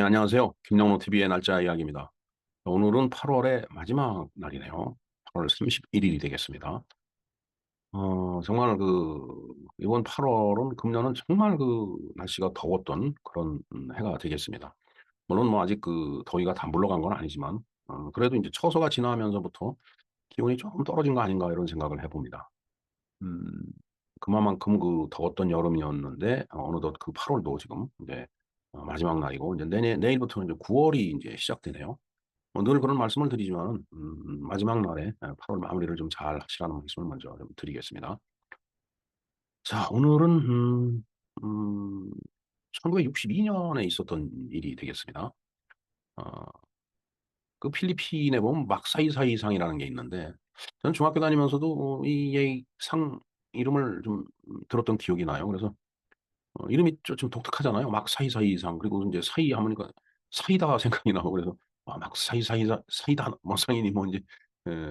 안녕하세요. 김영로 TV의 날짜 이야기입니다. 오늘은 8월의 마지막 날이네요. 8월 31일이 되겠습니다. 정말 이번 8월은 금년은 정말 날씨가 더웠던 그런 해가 되겠습니다. 물론 뭐 아직 더위가 다 물러간 건 아니지만, 그래도 이제 처서가 지나면서부터 기온이 조금 떨어진 거 아닌가 이런 생각을 해봅니다. 음, 그만큼 더웠던 여름이었는데, 어느덧 8월도 지금 이제 마지막 날이고, 이제 내일부터는 이제 9월이 이제 시작되네요. 늘 그런 말씀을 드리지만, 마지막 날에 8월 마무리를 좀 잘 하시라는 말씀을 먼저 좀 드리겠습니다. 자, 오늘은, 1962년에 있었던 일이 되겠습니다. 어, 필리핀에 보면 막사이사이상이라는 게 있는데, 저는 중학교 다니면서도 이 상 이름을 좀 들었던 기억이 나요. 그래서 이름이 좀 독특하잖아요. 막사이사이상. 그리고 이제 사이 하모니까 사이다 생각이 나고 그래서 막사이사이다 사이다 막상이니 뭐 이제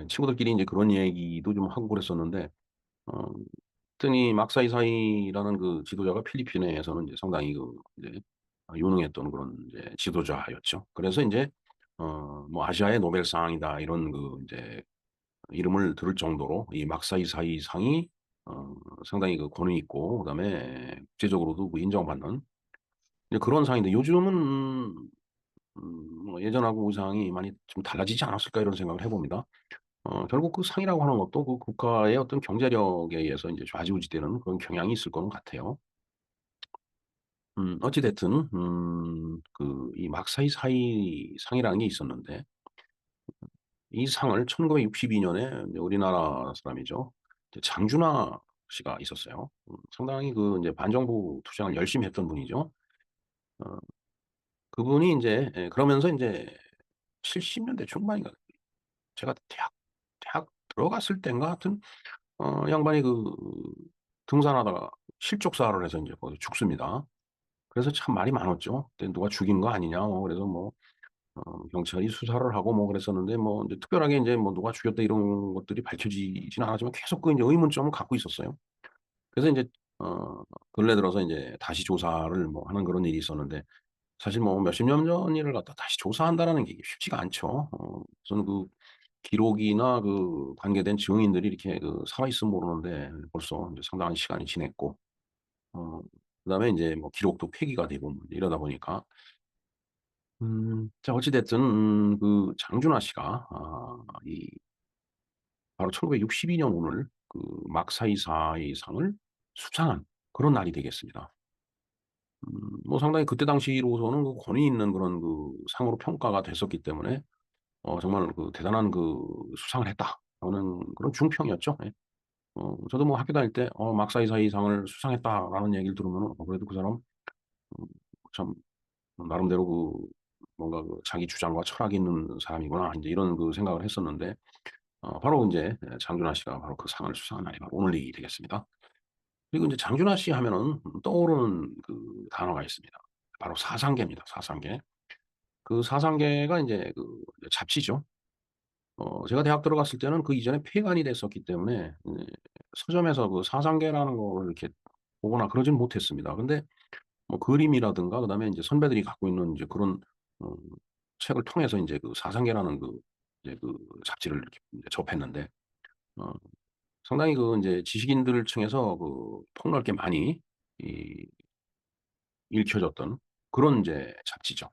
친구들끼리 이제 그런 얘기도 좀 하고 그랬었는데 어, 하여튼 막사이사이라는 지도자가 필리핀에서는 이제 상당히 이제 유능했던 그런 이제 지도자였죠. 그래서 이제 뭐 아시아의 노벨상이다 이런 이제 이름을 들을 정도로 이 막사이사이 상이 어, 상당히 권위 있고 그다음에 국제적으로도 인정받는 이제 그런 상인데 요즘은 뭐 예전하고 의상이 많이 좀 달라지지 않았을까 이런 생각을 해봅니다. 결국 상이라고 하는 것도 국가의 어떤 경제력에 의해서 이제 좌지우지되는 그런 경향이 있을 거는 같아요. 어찌 됐든 이 막사이 사이 상이라는 게 있었는데 이 상을 1962년에 우리나라 사람이죠. 이제 장준하 씨가 있었어요. 상당히 이제 반정부 투쟁을 열심히 했던 분이죠. 어, 그분이 이제 그러면서 이제 70년대 중반인가 제가 대학 들어갔을 때인가 하여튼 양반이 등산하다가 실족사를 해서 이제 거기 죽습니다. 그래서 참 말이 많았죠. 그때 누가 죽인 거 아니냐 뭐 그래서 뭐 경찰이 수사를 하고 뭐 그랬었는데 뭐 이제 특별하게 이제 뭐 누가 죽였다 이런 것들이 밝혀지지는 않았지만 계속 이제 의문점을 갖고 있었어요. 그래서 이제 어 근래 들어서 이제 다시 조사를 뭐 하는 그런 일이 있었는데 사실 뭐 몇십 년 전 일을 갖다 다시 조사한다라는 게 쉽지가 않죠. 저는 기록이나 관계된 증인들이 이렇게 살아있으면 모르는데 벌써 이제 상당한 시간이 지났고 어 그다음에 이제 뭐 기록도 폐기가 되고 뭐 이러다 보니까 자 어찌 됐든 장준하 씨가 이 바로 1962년 오늘 막사이사의 상을 수상한 그런 날이 되겠습니다. 뭐 상당히 그때 당시로서는 권위 있는 그런 상으로 평가가 됐었기 때문에 정말 대단한 수상을 했다라는 그런 중평이었죠. 예. 저도 뭐 학교 다닐 때 막사이사이 상을 수상했다라는 얘기를 들으면은 그래도 그 사람 참 나름대로 뭔가 자기 주장과 철학이 있는 사람이구나 인제 이런 생각을 했었는데 바로 인제 장준하 씨가 바로 그 상을 수상한 날이 바로 오늘이 되겠습니다. 그리고 인제 장준하 씨 하면은 떠오르는 단어가 있습니다. 바로 사상계입니다, 사상계. 사상계가 인제 잡지죠. 제가 대학 들어갔을 때는 그 이전에 폐간이 됐었기 때문에 서점에서 사상계라는 거를 이렇게 보거나 그러진 못했습니다. 근데 뭐 그림이라든가 그다음에 인제 선배들이 갖고 있는 이제 그런 어 책을 통해서 인제 사상계라는 이제 잡지를 이렇게 인제 접했는데 어 상당히 인제 지식인들 층에서 폭넓게 많이 이 읽혀졌던 그런 인제 잡지죠.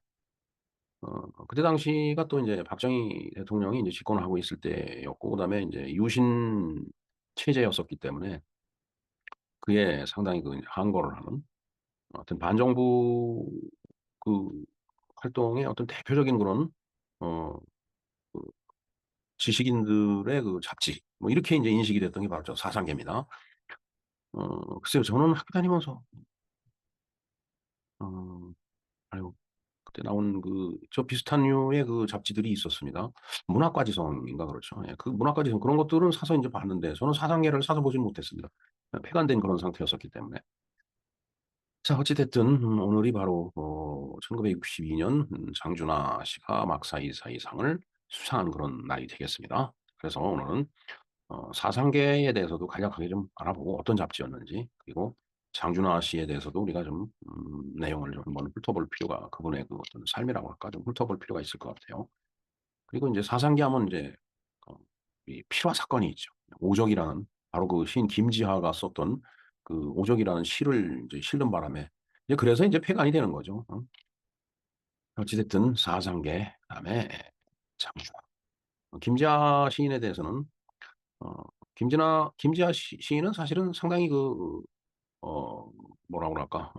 그때 당시가 또 인제 박정희 대통령이 인제 집권을 하고 있을 때였고 그다음에 인제 유신 체제였었기 때문에 그에 상당히 항거를 하는 하여튼 반정부 그 활동의 어떤 대표적인 그런 어 그 지식인들의 잡지 뭐 이렇게 인제 인식이 됐던 게 바로 사상계입니다. 글쎄요. 저는 학교 다니면서 어 아유 그때 나온 저 비슷한 류의 잡지들이 있었습니다. 문학과지성인가 그렇죠. 예. 문학과지성 그런 것들은 사서 인제 봤는데 저는 사상계를 사서 보지는 못했습니다. 폐간된 그런 상태였었기 때문에. 자 어찌 됐든 오늘이 바로 1962년 장준하 씨가 막사이사이상을 수상한 그런 날이 되겠습니다. 그래서 오늘은 사상계에 대해서도 간략하게 좀 알아보고 어떤 잡지였는지 그리고 장준하 씨에 대해서도 우리가 좀 내용을 좀 한번 훑어볼 필요가 그분의 그 어떤 삶이라고 할까 좀 훑어볼 필요가 있을 것 같아요. 그리고 인제 사상기 하면 인제 어 이 필화 사건이 있죠. 오적이라는 바로 그 시인 김지하가 썼던 그 오적이라는 시를 인제 실는 바람에 이제 그래서 인제 폐간이 되는 거죠. 어찌 됐든 사상계 그다음에 장준하. 김지하 시인에 대해서는 어 김지하 시인은 사실은 상당히 어 뭐라 그럴까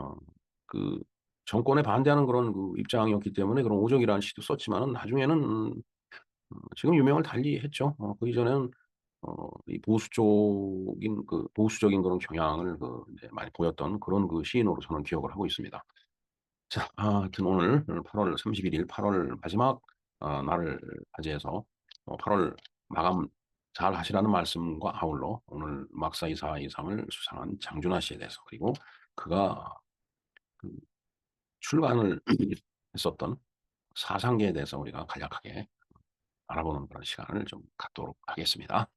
그 정권에 반대하는 그런 그 입장이었기 때문에 그런 오적이라는 시도 썼지만은 나중에는 지금 유명을 달리했죠. 그 이전에는 이 보수적인 그런 경향을 이제 많이 보였던 그런 그 시인으로 저는 기억을 하고 있습니다. 자, 하여튼 오늘 8월 31일 8월 마지막 날을 맞이해서 8월 마감 잘하시라는 말씀과 아울러 오늘 막사이사이상을 수상한 장준하 씨에 대해서 그리고 그가 그 출간을 했었던 사상계에 대해서 우리가 간략하게 알아보는 그런 시간을 좀 갖도록 하겠습니다.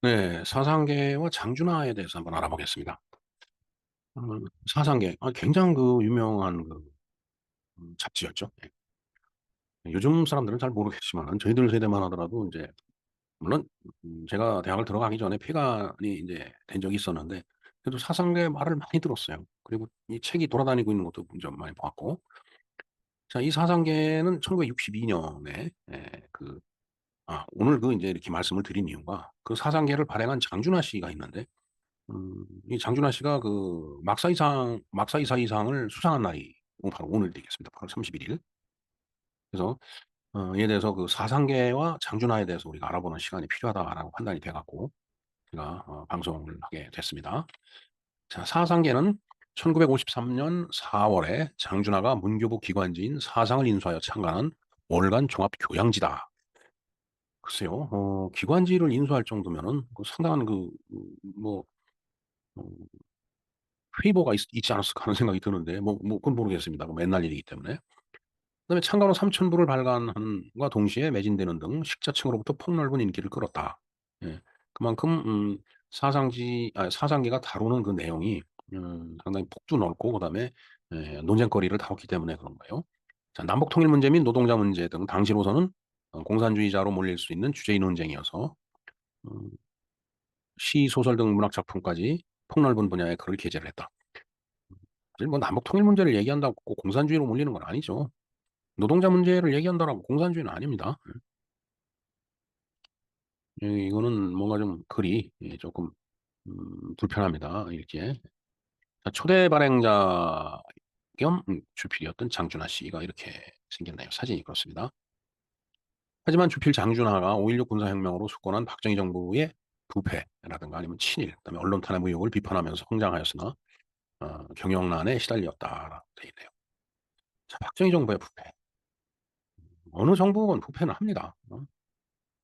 네. 사상계와 장준하에 대해서 한번 알아보겠습니다. 사상계 굉장히 유명한 잡지였죠. 예. 요즘 사람들은 잘 모르겠지만 저희들 세대만 하더라도 인제 물론 제가 대학을 들어가기 전에 폐간이 인제 된 적이 있었는데 그래도 사상계 말을 많이 들었어요. 그리고 이 책이 돌아다니고 있는 것도 좀 많이 봤고. 자, 이 사상계는 1962 년에 오늘 인제 이렇게 말씀을 드린 이유가 그 사상계를 발행한 장준하 씨가 있는데 이 장준하 씨가 막사이사이상을 수상한 날이 바로 오늘 되겠습니다. 8월 31일 일. 그래서 이에 대해서 그 사상계와 장준하에 대해서 우리가 알아보는 시간이 필요하다라고 판단이 돼 갖고 제가 방송을 하게 됐습니다. 자, 사상계는 1953년 4 월에 장준하가 문교부 기관지인 사상을 인수하여 창간한 월간 종합 교양지다. 글쎄요. 기관지를 인수할 정도면은 상당한 뭐 어 페이버가 있지 않았을까 하는 생각이 드는데 그건 모르겠습니다. 옛날 일이기 때문에. 그다음에 창간호 3천 부를 발간함과 동시에 매진되는 등 식자층으로부터 폭넓은 인기를 끌었다. 예. 그만큼 사상계가 다루는 그 내용이 상당히 폭도 넓고 그다음에 논쟁거리를 다뤘기 때문에 그런 거예요. 자, 남북 통일 문제 및 노동자 문제 등 당시로서는 공산주의자로 몰릴 수 있는 주제의 논쟁이어서 음 시, 소설 등 문학 작품까지 폭넓은 분야의 글을 게재를 했다. 사실 남북 통일 문제를 얘기한다고 꼭 공산주의로 몰리는 건 아니죠. 노동자 문제를 얘기한다라고 공산주의는 아닙니다. 이거는 뭔가 좀 글이 쪼끔 불편합니다, 읽기에. 자, 초대 발행자 겸 주필이었던 장준하 씨가 이렇게 생겼네요. 사진이 그렇습니다. 하지만 주필 장준하가 5.16 군사혁명으로 수권한 박정희 정부의 부패라든가 아니면 친일 그다음에 언론 탄압 의혹을 비판하면서 성장하였으나 경영난에 시달렸다라고 돼 있네요. 자, 박정희 정부의 부패. 어느 정부건 부패는 합니다.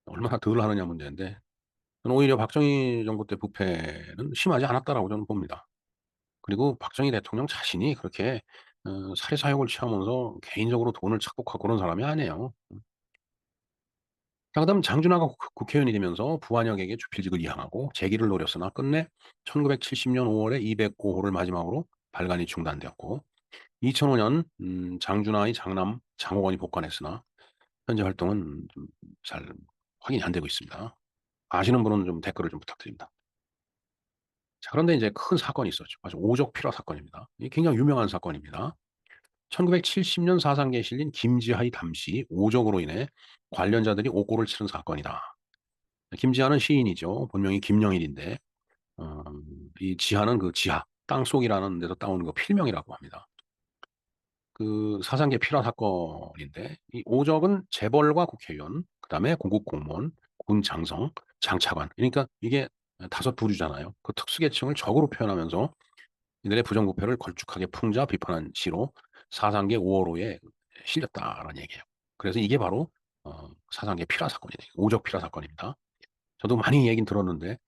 얼마나 덜 하느냐 문제인데 저는 오히려 박정희 정부 때 부패는 심하지 않았다라고 저는 봅니다. 그리고 박정희 대통령 자신이 그렇게 살해 사욕을 취하면서 개인적으로 돈을 착복하고 그런 사람이 아니에요. 자, 그다음 장준하가 국회의원이 되면서 부한혁에게 주필직을 이양하고 재기를 노렸으나 끝내 1970년 5 월에 205 호를 마지막으로 발간이 중단되었고 2005년 장준하의 장남 장호건이 복관했으나 현재 활동은 좀 잘 확인이 안 되고 있습니다. 아시는 분은 좀 댓글을 좀 부탁드립니다. 자, 그런데 인제 큰 사건이 있었죠. 아주 오적 필화 사건입니다. 이게 굉장히 유명한 사건입니다. 1970년 사상기에 실린 김지하의 담시 오적으로 인해 관련자들이 옥고를 치른 사건이다. 김지하는 시인이죠. 본명이 김영일인데 어 이 지하는 그 지하, 땅속이라는 데서 따온 필명이라고 합니다. 그 사상계 필화 사건인데 이 오적은 재벌과 국회의원, 그다음에 고급 공무원, 군 장성, 장차관 그러니까 이게 5 부류잖아요. 그 특수계층을 적으로 표현하면서 이들의 부정부패를 걸쭉하게 풍자 비판한 시로 사상계 5 월호에 실렸다라는 얘기예요. 그래서 이게 바로 사상계 필화 사건이에요. 오적 필화 사건입니다. 저도 많이 얘기는 들었는데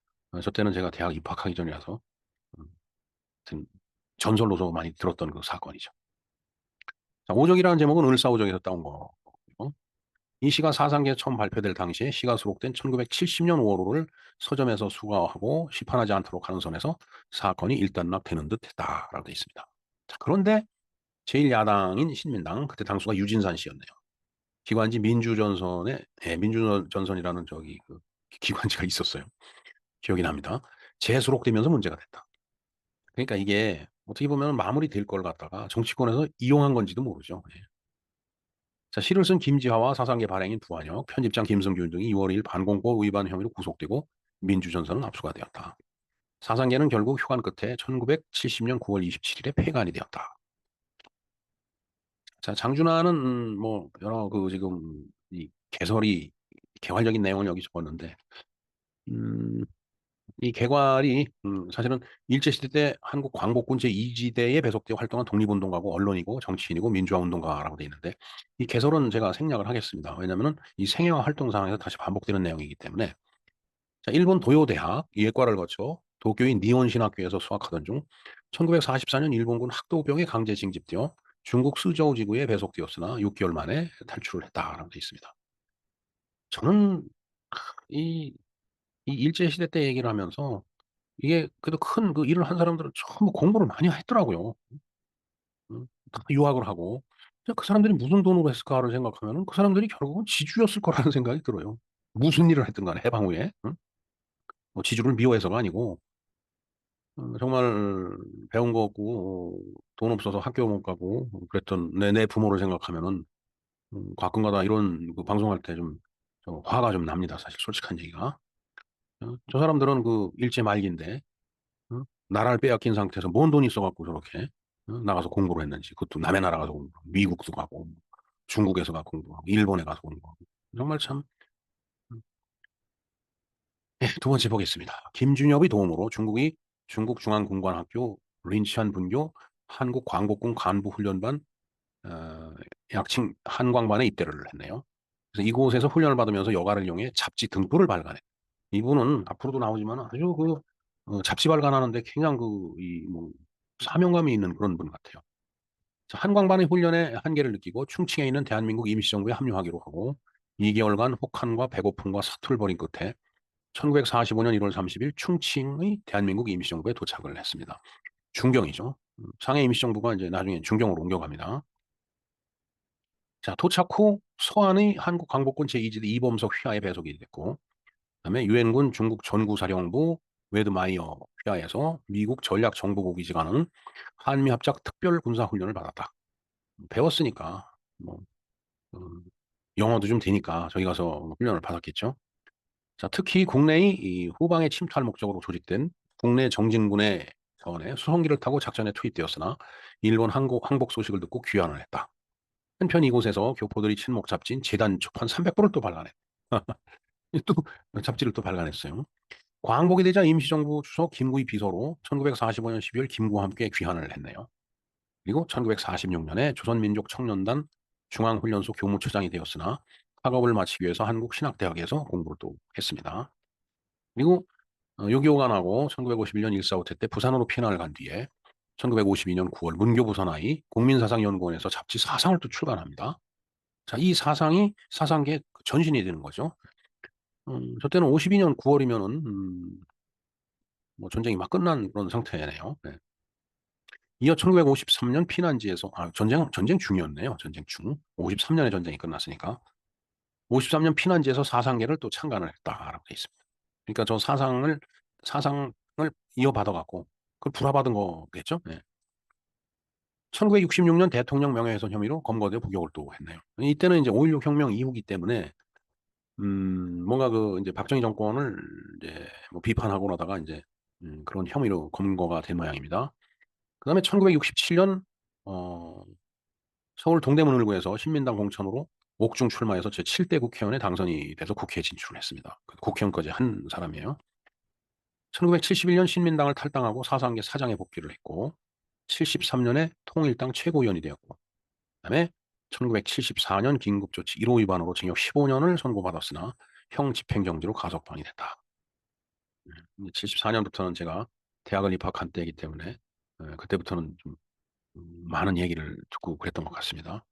저 때는 제가 대학 입학하기 전이라서 음 하여튼 전설로서 많이 들었던 그 사건이죠. 자, 오적이라는 제목은 을사오적에서 따온 거고요. 이 시가 사상계에 처음 발표될 당시에 시가 수록된 1970년 5월 5를 서점에서 수거하고 시판하지 않도록 하는 선에서 사건이 일단락되는 듯 했다라고 되어 있습니다. 자, 그런데 제1야당인 신민당, 그때 당수가 유진산 씨였네요. 기관지 민주전선에, 예, 민주전선이라는 저기 그 기관지가 있었어요. 기억이 납니다. 재수록되면서 문제가 됐다. 그러니까 이게 어떻게 보면 마무리될 걸 갖다가 정치권에서 이용한 건지도 모르죠. 예. 자, 시를 쓴 김지하와 사상계 발행인 부한혁, 편집장 김승균 등이 6월 2일 반공법 위반 혐의로 구속되고 민주전선은 압수가 되었다. 사상계는 결국 휴관 끝에 1970년 9월 27일에 폐간이 되었다. 자, 장준하는 뭐 여러 그 지금 이 개설이 개괄적인 내용을 여기 적었는데 음, 이 개괄이 사실은 일제시대 때 한국 광복군 제2지대에 배속되어 활동한 독립운동가고 언론이고 정치인이고 민주화운동가라고 되어 있는데 이 개설은 제가 생략을 하겠습니다. 왜냐하면 이 생애와 활동 상황에서 다시 반복되는 내용이기 때문에 자, 일본 도요대학 예과를 거쳐 도쿄인 니혼신학교에서 수학하던 중 1944년 일본군 학도병에 강제 징집되어 중국 스저우 지구에 배속되었으나 6개월 만에 탈출을 했다라고 되어 있습니다. 저는 이, 이 일제시대 때 얘기를 하면서 이게 그래도 큰 그 일을 한 사람들은 전부 공부를 많이 했더라고요. 다 유학을 하고. 그 사람들이 무슨 돈으로 했을까를 생각하면은 그 사람들이 결국은 지주였을 거라는 생각이 들어요. 무슨 일을 했든 간에 해방 후에. 응? 뭐 지주를 미워해서가 아니고 정말 배운 거 없고 돈 없어서 학교 못 가고 그랬던 내 부모를 생각하면은 가끔가다 이런 그 방송할 때 좀 화가 좀 납니다. 사실 솔직한 얘기가. 저 사람들은 그 일제 말기인데 나라를 빼앗긴 상태에서 뭔 돈이 있어갖고 저렇게 나가서 공부를 했는지 그것도 남의 나라 가서 공부하고 미국도 가고 중국에서 가서 공부하고 일본에 가서 공부하고 정말 참 예, 두 번째 보겠습니다. 김준엽의 도움으로 중국이 중국중앙공관학교 린치안 분교 한국광복군 간부훈련반 약칭 한광반에 입대를 했네요. 그래서 이곳에서 훈련을 받으면서 여가를 이용해 잡지 등불을 발간해. 이분은 앞으로도 나오지만 아주 그 잡지 발간하는데 굉장히 그이뭐 사명감이 있는 그런 분 같아요. 자, 한광반의 훈련에 한계를 느끼고 충칭에 있는 대한민국 임시정부에 합류하기로 하고 2개월간 혹한과 배고픔과 사투를 벌인 끝에 1945년 1월 30일 충칭의 대한민국 임시정부에 도착을 했습니다. 중경이죠. 상해 임시정부가 이제 나중에 중경으로 옮겨갑니다. 자, 도착 후 서한의 한국 광복군 제2지대 이범석 휘하에 배속이 됐고, 그다음에 유엔군 중국 전구사령부 웨드마이어 휘하에서 미국 전략정보국이 가는 한미합작 특별군사훈련을 받았다. 배웠으니까 뭐 음, 영어도 좀 되니까 저기 가서 훈련을 받았겠죠. 자, 특히 국내의 이 후방에 침투할 목적으로 조직된 국내 정진군의 자원에 수송기를 타고 작전에 투입되었으나 일본 항복 소식을 듣고 귀환을 했다. 한편 이곳에서 교포들이 친목 잡지인 재단 초판 300부를 또 발간했. 또 잡지를 또 발간했어요. 광복이 되자 임시정부 주석 김구의 비서로 1945년 12월 김구와 함께 귀환을 했네요. 그리고 1946년에 조선민족청년단 중앙훈련소 교무처장이 되었으나 학업을 마치기 위해서 한국신학대학에서 공부를 또 했습니다. 그리고 요기요간하고 1951년 일사후퇴 때 부산으로 피난을 간 뒤에 1952년 9월 문교부산하의 국민사상연구원에서 잡지 사상을 또 출간합니다. 자, 이 사상이 사상계의 전신이 되는 거죠. 저 때는 52년 9월이면은 뭐 전쟁이 막 끝난 그런 상태네요. 네. 이어 1953년 피난지에서 전쟁 중이었네요. 전쟁 중. 53년에 전쟁이 끝났으니까 53년 피난지에서 사상계를 또 창간을 했다라고 돼 있습니다. 그러니까 저 사상을 이어받아 갖고 그걸 불화받은 거겠죠. 네. 1966년 대통령 명예훼손 혐의로 검거돼 복역을 또 했네요. 이때는 이제 5.16 혁명 이후기 때문에 뭔가 그 이제 박정희 정권을 이제 뭐 비판하고 나다가 이제 그런 혐의로 검거가 된 모양입니다. 그다음에 1967년 어, 서울 동대문 을구에서 신민당 공천으로 옥중 출마해서 제7대 국회의원에 당선이 돼서 국회에 진출을 했습니다. 그 국회의원까지 한 사람이에요. 1971년 신민당을 탈당하고 사상계 사장에 복귀를 했고 73년에 통일당 최고위원이 되었고 그다음에 1974년 긴급조치 1호 위반으로 징역 15년을 선고받았으나 형 집행정지로 가석방이 됐다. 74년부터는 제가 대학을 입학한 때이기 때문에 그때부터는 좀 많은 얘기를 듣고 그랬던 것 같습니다.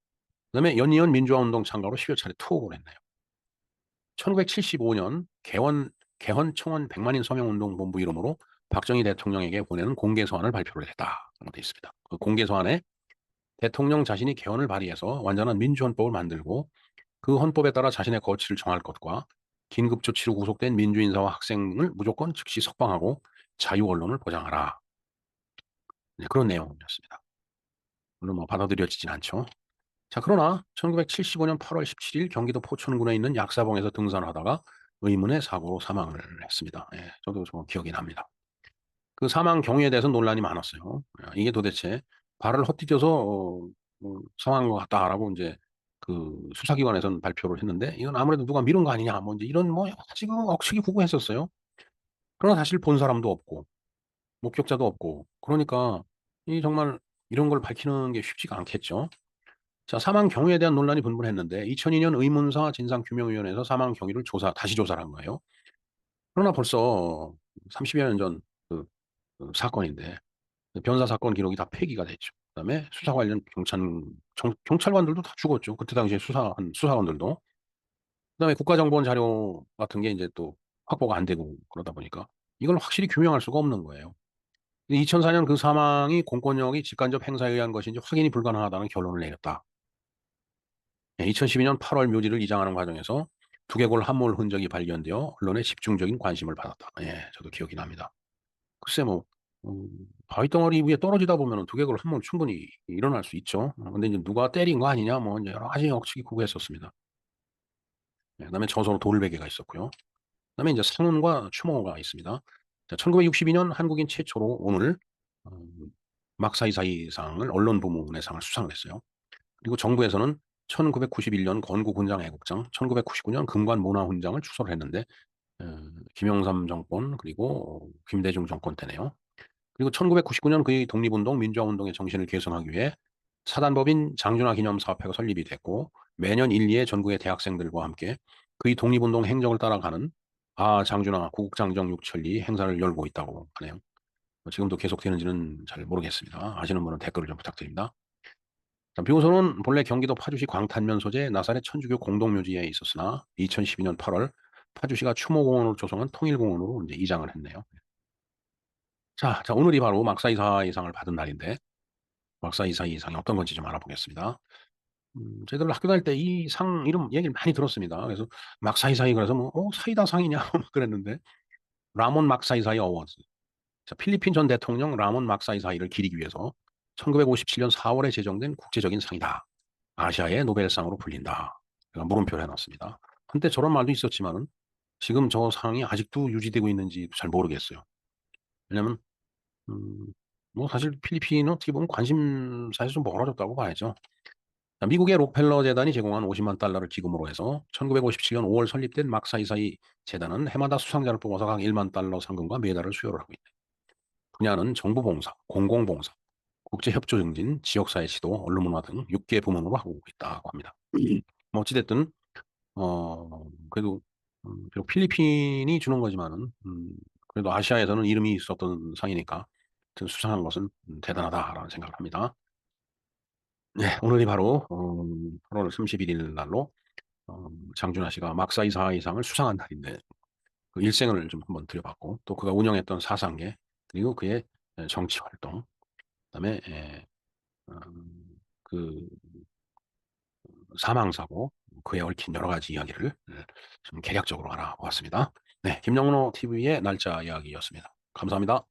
그다음에 연이은 민주화운동 참가로 10여 차례 투옥을 했네요. 1975년 개헌 청원 100만인 서명운동 본부 이름으로 박정희 대통령에게 보내는 공개 서한을 발표를 했다라고 되어 있습니다. 그 공개 서한에 대통령 자신이 개헌을 발의해서 완전한 민주헌법을 만들고 그 헌법에 따라 자신의 거취를 정할 것과 긴급 조치로 구속된 민주인사와 학생을 무조건 즉시 석방하고 자유 언론을 보장하라. 네, 그런 내용이었습니다. 물론 뭐 받아들여지진 않죠. 자, 그러나 1975년 8월 17일 경기도 포천군에 있는 약사봉에서 등산하다가 의문의 사고로 사망을 했습니다. 예, 저도 좀 기억이 납니다. 그 사망 경위에 대해서 논란이 많았어요. 이게 도대체 발을 헛디뎌서 뭐 상한 것 같다라고 이제 그 수사기관에서는 발표를 했는데 이건 아무래도 누가 미룬 거 아니냐 뭐 이제 이런 뭐 지금 억측이 구구했었어요. 그러나 사실 본 사람도 없고 목격자도 없고 그러니까 이 정말 이런 걸 밝히는 게 쉽지가 않겠죠. 자, 사망 경위에 대한 논란이 분분했는데 2002년 의문사 진상규명위원회에서 사망 경위를 다시 조사를 한 거예요. 그러나 벌써 30여 년 전 그 사건인데 변사 사건 기록이 다 폐기가 됐죠. 그다음에 수사 관련 경찰관들도 다 죽었죠. 그때 당시에 수사한 수사관들도. 그다음에 국가정보원 자료 같은 게 이제 또 확보가 안 되고 그러다 보니까 이걸 확실히 규명할 수가 없는 거예요. 2004년 그 사망이 공권력이 직간접 행사에 의한 것인지 확인이 불가능하다는 결론을 내렸다. 2012년 8월 묘지를 이장하는 과정에서 두개골 함몰 흔적이 발견되어 언론의 집중적인 관심을 받았다. 예, 저도 기억이 납니다. 글쎄 뭐 바위 덩어리 위에 떨어지다 보면은 두개골 함몰 충분히 일어날 수 있죠. 근데 이제 누가 때린 거 아니냐 뭐 이제 여러 가지 억측이 구구했었습니다. 예, 그다음에 저소로 돌베개가 있었고요. 그다음에 이제 상흔과 추모가 있습니다. 자, 1962년 한국인 최초로 오늘 음, 막사이사이상을 언론 부문의 상을 수상을 했어요. 그리고 정부에서는 1991년 건국훈장 애국장, 1999년 금관문화훈장을 추서를 했는데 김영삼 정권 그리고 김대중 정권 때네요. 그리고 1999년 그의 독립운동, 민주화운동의 정신을 계승하기 위해 사단법인 장준하 기념사업회가 설립이 됐고 매년 1, 2회 전국의 대학생들과 함께 그의 독립운동 행적을 따라가는 장준하 구국장정 육천리 행사를 열고 있다고 하네요. 지금도 계속되는지는 잘 모르겠습니다. 아시는 분은 댓글을 좀 부탁드립니다. 자, 묘소는 본래 경기도 파주시 광탄면 소재 나사렛 천주교 공동묘지에 있었으나 2012년 8월 파주시가 추모공원으로 조성한 통일공원으로 이제 이장을 했네요. 자, 오늘이 바로 막사이사이상을 받은 날인데 막사이사이상이 어떤 건지 좀 알아보겠습니다. 저희들 학교 다닐 때 이 상 이름 얘기를 많이 들었습니다. 그래서 막사이사이 그래서 뭐 사이다 상이냐 막 그랬는데 라몬 막사이사이 어워즈. 자, 필리핀 전 대통령 라몬 막사이사이를 기리기 위해서 1957년 4월에 제정된 국제적인 상이다. 아시아의 노벨상으로 불린다. 제가 물음표를 해놨습니다. 한때 저런 말도 있었지만은 지금 저 상이 아직도 유지되고 있는지 잘 모르겠어요. 왜냐면 음, 뭐 사실 필리핀은 어떻게 보면 관심사에서 좀 멀어졌다고 봐야죠. 미국의 록펠러 재단이 제공한 50만 달러를 기금으로 해서 1957년 5월 설립된 막사이사이 재단은 해마다 수상자를 뽑아서 각 1만 달러 상금과 메달을 수여를 하고 있다. 분야는 정부봉사, 공공봉사, 국제협조 증진, 지역사회 지도, 언론문화 등 6개 부문으로 하고 있다고 합니다. 뭐 어찌됐든 그래도 비록 필리핀이 주는 거지만은 그래도 아시아에서는 이름이 있었던 상이니까 수상한 것은 대단하다라는 생각을 합니다. 네, 오늘이 바로 8월 31일 날로 장준하 씨가 막사이사이상을 수상한 날인데 그 일생을 좀 한번 들여봤고 또 그가 운영했던 사상계 그리고 그의 정치 활동 그다음에 그 사망 사고 그에 얽힌 여러 가지 이야기를 좀 개략적으로 알아보았습니다. 네, 김영로 TV의 날짜 이야기였습니다. 감사합니다.